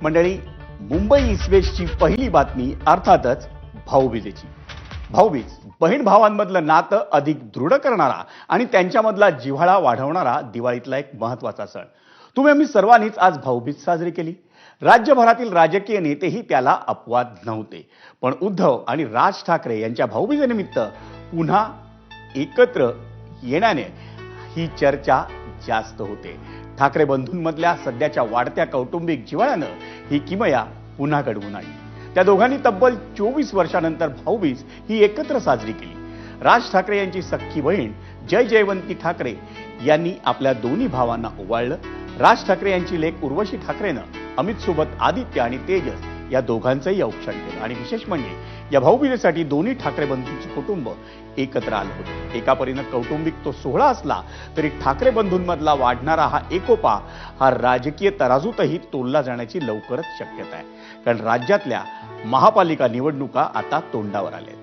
मंडळी, मुंबई ईस्टवेस्टची पहिली बातमी अर्थातच भाऊबीजेची. भाऊबीज बहीण भावांमधलं नातं अधिक दृढ करणारा आणि त्यांच्यामधला जिव्हाळा वाढवणारा दिवाळीतला एक महत्त्वाचा सण. तुम्ही आम्ही सर्वांनीच आज भाऊबीज साजरी केली. राज्यभरातील राजकीय नेतेही त्याला अपवाद नव्हते. पण उद्धव आणि राज ठाकरे यांच्या भाऊबीजेनिमित्त पुन्हा एकत्र येण्याने ही चर्चा जास्त होते. ठाकरे बंधूंमधल्या सध्याच्या वाढत्या कौटुंबिक जिव्हाळ्यानं ही किमया पुन्हा घडवून आली. त्या दोघांनी तब्बल 24 वर्षानंतर भाऊबीज ही एकत्र साजरी केली. राज ठाकरे यांची सख्खी बहीण जय जयवंती ठाकरे यांनी आपल्या दोन्ही भावांना ओवाळलं. राज ठाकरे यांची लेक उर्वशी ठाकरेनं अमित सोबत आदित्य आणि तेजस या दोघांचंही औक्षण केलं. आणि विशेष म्हणजे या भाऊबीजेसाठी दोन्ही ठाकरे बंधूंचे कुटुंब एकत्र आलं होते. एका परीनं कौटुंबिक तो सोहळा असला तरी ठाकरे बंधूंमधला वाढणारा हा एकोपा हा राजकीय तराजूतही तोलला जाण्याची लवकरच शक्यता आहे. कारण राज्यातल्या महापालिका निवडणुका आता तोंडावर आल्या.